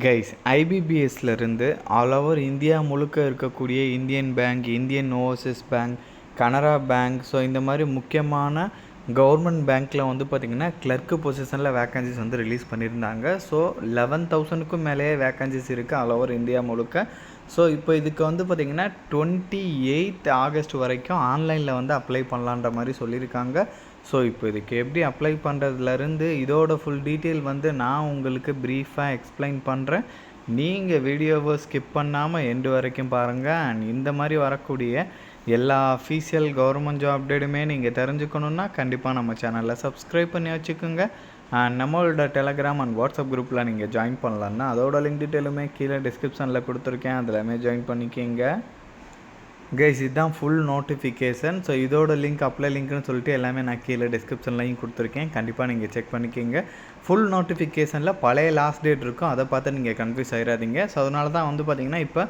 Guys ஐபிபிஎஸ்லேருந்து all over India முழுக்க இருக்கக்கூடிய Indian bank, Indian overseas bank, Canara bank, so இந்த மாதிரி முக்கியமான கவர்மெண்ட் பேங்க்கில் வந்து பார்த்திங்கன்னா கிளர்க்கு பொசிஷனில் வேக்கன்சிஸ் வந்து ரிலீஸ் பண்ணியிருந்தாங்க. ஸோ 11,000க்கும் மேலேயே வேக்கன்சிஸ் இருக்குது ஆல் ஓவர் இந்தியா முழுக்க. ஸோ இப்போ இதுக்கு வந்து பார்த்திங்கன்னா 28 ஆகஸ்ட் வரைக்கும் ஆன்லைனில் வந்து அப்ளை பண்ணலான்ற மாதிரி சொல்லியிருக்காங்க. ஸோ இப்போ இதுக்கு எப்படி அப்ளை பண்ணுறதுலேருந்து இதோட ஃபுல் டீட்டெயில் வந்து நான் உங்களுக்கு ப்ரீஃபாக எக்ஸ்பிளைன் பண்ணுறேன். நீங்கள் வீடியோவை ஸ்கிப் பண்ணாமல் எண்டு வரைக்கும் பாருங்கள். அண்ட் இந்த மாதிரி வரக்கூடிய எல்லா அஃபீஷியல் கவர்மெண்ட் ஜாப் அப்டேட்டுமே நீங்கள் தெரிஞ்சுக்கணுன்னா கண்டிப்பாக நம்ம சேனலில் சப்ஸ்கிரைப் பண்ணி வச்சுக்கோங்க. அண்ட் நம்மளோட டெலகிராம் அண்ட் வாட்ஸ்அப் குரூப்பில் நீங்கள் ஜாயின் பண்ணலான்னா அதோட லிங்க் டீட்டெயிலுமே கீழே டிஸ்கிரிப்ஷனில் கொடுத்துருக்கேன், அதில் ஜாயின் பண்ணிக்கிங்க. கைஸ் இதுதான் ஃபுல் நோட்டிஃபிகேஷன். ஸோ இதோட லிங்க் அப்ளை லிங்க்னு சொல்லிட்டு எல்லாமே நான் கீழே டிஸ்கிரிப்ஷன்லையும் கொடுத்துருக்கேன், கண்டிப்பாக நீங்கள் செக் பண்ணிக்கிங்க. ஃபுல் நோட்டிஃபிகேஷனில் பழைய லாஸ்ட் டேட் இருக்கும், அதை பார்த்து நீங்கள் கன்ஃபியூஸ் ஆகிடாதீங்க. ஸோ அதனால தான் வந்து பார்த்திங்கன்னா இப்போ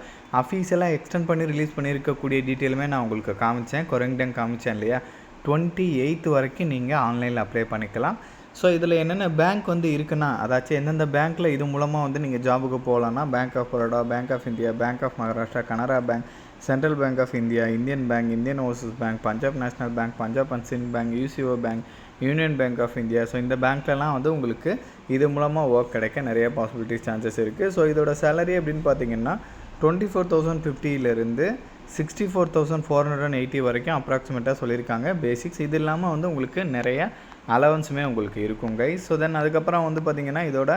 அஃபீஷியலாக எக்ஸ்டெண்ட் பண்ணி ரிலீஸ் பண்ணியிருக்கக்கூடிய டீட்டெயிலுமே நான் உங்களுக்கு காமிச்சேன், குறைந்தம் காமிச்சேன் இல்லையா. 28 வரைக்கும் நீங்கள் ஆன்லைனில் அப்ளை பண்ணிக்கலாம். ஸோ இதில் என்னென்ன பேங்க் வந்து இருக்குன்னா, அதாச்சும் எந்தெந்த பேங்க்கில் இது மூலமாக வந்து நீங்கள் ஜாபுக்கு போகலான்னா bank of Baroda, bank of India, bank of Maharashtra, Canara bank, central bank of India, Indian bank, Indian overseas bank, Punjab national bank, Punjab and Sind bank, UCO bank, union bank of India. So இந்த பேங்க்லலாம் வந்து உங்களுக்கு இது மூலமாக ஒர்க் கிடைக்க நிறைய பாசிபிலிட்டிஸ் சான்சஸ் இருக்குது. So இதோட சேலரி அப்படின்னு பார்த்தீங்கன்னா 24,050 64,480 வரைக்கும் அப்ராக்சிமேட்டாக சொல்லியிருக்காங்க பேசிக்ஸ். இது இல்லாமல் வந்து உங்களுக்கு நிறைய அலவன்ஸுமே உங்களுக்கு இருக்கும் கைஸ். ஸோ தென் அதுக்கப்புறம் வந்து பார்த்திங்கன்னா இதோட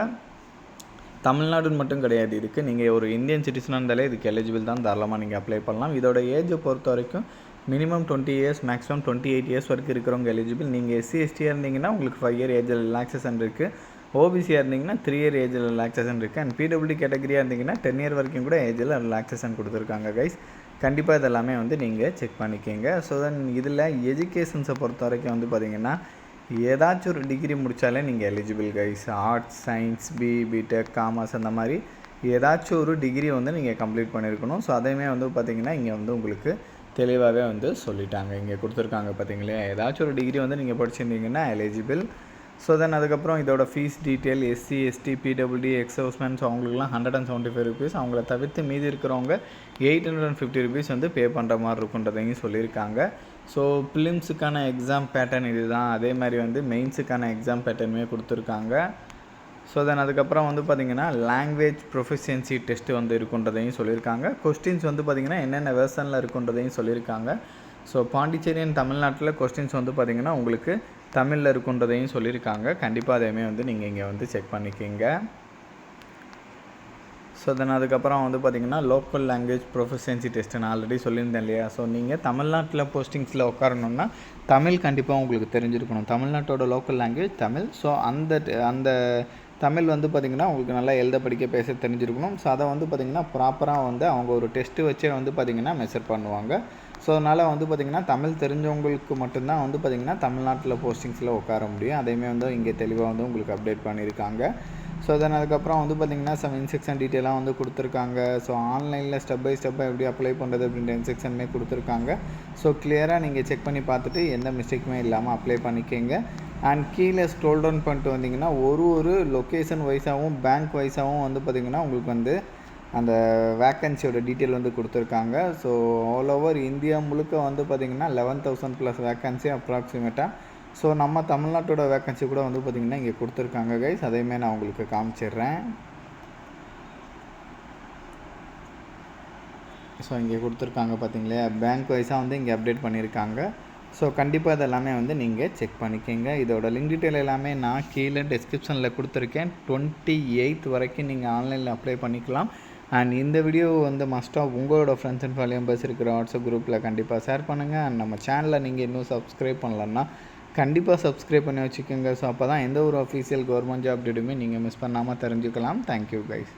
தமிழ்நாடுன்னு மட்டும் கிடையாது, இதுக்கு நீங்கள் ஒரு இந்தியன் சிட்டிசனாக இருந்தாலே இதுக்கு எலிஜிபிள் தான், தாராளமாக நீங்கள் அப்ளை பண்ணலாம். இதோட ஏஜை பொறுத்த வரைக்கும் மினிமம் 20 இயர்ஸ், மேக்ஸிமம் 28 இயர்ஸ் வரைக்கும் இருக்கிறவங்க எலிஜிபிள். நீங்கள் எஸ்சி/எஸ்டியாக இருந்தீங்கன்னா உங்களுக்கு 5 இயர் ஏஜில் ரிலாக்ஸேஷன் இருக்குது. ஓபிசியாக இருந்தீங்கன்னா 3 இயர் ஏஜில் ரிலாக்ஸேஷன் இருக்குது. அண்ட் பிடபிள்யூடி கேட்டகரியாக இருந்தீங்கன்னா 10 இயர் வரைக்கும் கூட ஏஜில் ரிலாக்ஸேஷன் கொடுத்துருக்காங்க கைஸ். கண்டிப்பாக இதெல்லாமே வந்து நீங்கள் செக் பண்ணிக்கோங்க. ஸோ தென் இதில் எஜுகேஷன்ஸை பொறுத்த வரைக்கும் வந்து பார்த்திங்கன்னா ஏதாச்சும் ஒரு டிகிரி முடித்தாலே நீங்கள் eligible guys. Arts, science, B Tech, commerce அந்த மாதிரி ஏதாச்சும் ஒரு டிகிரி வந்து நீங்கள் கம்ப்ளீட் பண்ணியிருக்கணும். ஸோ அதையுமே வந்து பார்த்திங்கன்னா இங்கே வந்து உங்களுக்கு தெளிவாகவே வந்து சொல்லிட்டாங்க, இங்கே கொடுத்துருக்காங்க பார்த்தீங்களே. ஏதாச்சும் ஒரு டிகிரி வந்து நீங்கள் படிச்சிருந்தீங்கன்னா எலிஜிபிள். ஸோ தென் அதுக்கப்புறம் இதோட fees detail SC, ST, PWD, எக்ஸவுஸ்மென்ட்ஸ் அவங்களுக்குலாம் 175 ருபீஸ், அவங்கள தவிர்த்து மீதி இருக்கிறவங்க 850 ருபீஸ் வந்து பே பண்ணுற மாதிரி இருக்குன்றதையும் சொல்லியிருக்காங்க. ஸோ ப்ரிலிம்ஸுக்கான எக்ஸாம் பேட்டர்ன் இது தான், அதே மாதிரி வந்து மெயின்ஸுக்கான எக்ஸாம் பேட்டர்னுமே கொடுத்துருக்காங்க. ஸோ தென் அதுக்கப்புறம் வந்து பார்த்திங்கன்னா லாங்குவேஜ் ப்ரொஃபிஷியன்சி டெஸ்ட்டு வந்து இருக்குன்றதையும் சொல்லியிருக்காங்க. கொஸ்டின்ஸ் வந்து பார்த்திங்கன்னா என்னென்ன வெர்ஷனில் இருக்குன்றதையும் சொல்லியிருக்காங்க. ஸோ பாண்டிச்சேரி அண்ட் தமிழ்நாட்டில் கொஸ்டின்ஸ் வந்து பார்த்திங்கன்னா உங்களுக்கு தமிழில் இருக்குன்றதையும் சொல்லியிருக்காங்க. கண்டிப்பாக அதையுமே வந்து நீங்கள் இங்கே வந்து செக் பண்ணிக்கிங்க. ஸோ தென் அதுக்கப்புறம் வந்து பார்த்திங்கன்னா லோக்கல் லாங்குவேஜ் ப்ரொஃபிஷியன்சி டெஸ்ட்டு நான் ஆல்ரெடி சொல்லியிருந்தேன் இல்லையா. ஸோ நீங்கள் தமிழ்நாட்டில் போஸ்டிங்ஸில் உட்காரணுன்னா தமிழ் கண்டிப்பாக உங்களுக்கு தெரிஞ்சிருக்கணும். தமிழ்நாட்டோட லோக்கல் லாங்குவேஜ் தமிழ். ஸோ அந்த தமிழ் வந்து பார்த்திங்கன்னா உங்களுக்கு நல்லா எழுத படிக்க பேச தெரிஞ்சிருக்கணும். ஸோ அதை வந்து பார்த்திங்கன்னா ப்ராப்பராக வந்து அவங்க ஒரு டெஸ்ட்டு வச்சே வந்து பார்த்திங்கன்னா மெஷர் பண்ணுவாங்க. ஸோ அதனால் வந்து பார்த்திங்கன்னா தமிழ் தெரிஞ்சவங்களுக்கு மட்டும்தான் வந்து பார்த்திங்கன்னா தமிழ்நாட்டில் போஸ்டிங்ஸில் உட்கார முடியும். அதையுமே வந்து இங்கே தெளிவாக வந்து உங்களுக்கு அப்டேட் பண்ணியிருக்காங்க. ஸோ தென் அதுக்கப்புறம் வந்து பார்த்திங்கன்னா சம் இன்ஸ்ட்ரக்ஷன் டீட்டெயிலாக வந்து கொடுத்துருக்காங்க. ஸோ ஆன்லைனில் ஸ்டெப் பை ஸ்டெப்பாக எப்படி அப்ளை பண்ணுறது அப்படின்ற இன்ஸ்ட்ரக்ஷனுமே கொடுத்துருக்காங்க. ஸோ கிளியராக நீங்கள் செக் பண்ணி பார்த்துட்டு எந்த மிஸ்டேக்குமே இல்லாமல் அப்ளை பண்ணிக்கோங்க. அண்ட் கீழே ஸ்க்ரோல் டவுன் பண்ணிட்டு வந்தீங்கன்னா ஒரு லொக்கேஷன் வைஸாகவும் பேங்க் வைஸாகவும் வந்து பார்த்திங்கன்னா உங்களுக்கு வந்து அந்த வேக்கன்சியோட டீட்டெயில் வந்து கொடுத்துருக்காங்க. ஸோ ஆல் ஓவர் இந்தியா முழுக்க வந்து பார்த்திங்கன்னா 11,000+ வேக்கன்சி அப்ராக்சிமேட்டாக. ஸோ நம்ம தமிழ்நாட்டோட வேக்கன்சி கூட வந்து பார்த்திங்கன்னா இங்கே கொடுத்துருக்காங்க கைஸ், அதையுமே நான் உங்களுக்கு காமிச்சிடுறேன். ஸோ இங்கே கொடுத்துருக்காங்க பார்த்தீங்களா, பேங்க் வைஸாக வந்து இங்கே அப்டேட் பண்ணியிருக்காங்க. ஸோ கண்டிப்பாக இதெல்லாமே வந்து நீங்கள் செக் பண்ணிக்கோங்க. இதோட லிங்க் டீட்டெயில் எல்லாமே நான் கீழே டிஸ்கிரிப்ஷனில் கொடுத்துருக்கேன். 28 வரைக்கும் நீங்கள் ஆன்லைனில் அப்ளை பண்ணிக்கலாம். அண்ட் இந்த வீடியோ வந்து மஸ்ட்டாக உங்களோட ஃப்ரெண்ட்ஸ் அண்ட் ஃபேமிலி மெம்பர்ஸ் இருக்கிற வாட்ஸ்அப் குரூப்பில் கண்டிப்பாக ஷேர் பண்ணுங்கள். அண்ட் நம்ம சேனலை நீங்கள் இன்னும் சப்ஸ்கிரைப் பண்ணலன்னா கண்டிப்பாக சப்ஸ்கிரைப் பண்ணி வச்சுக்கோங்க. ஸோ அப்போ தான் எந்த ஒரு அஃபீஷியல் கவர்மெண்ட் ஜாப் அப்டேட்டுமே நீங்கள் மிஸ் பண்ணாமல் தெரிஞ்சுக்கலாம். Thank you guys.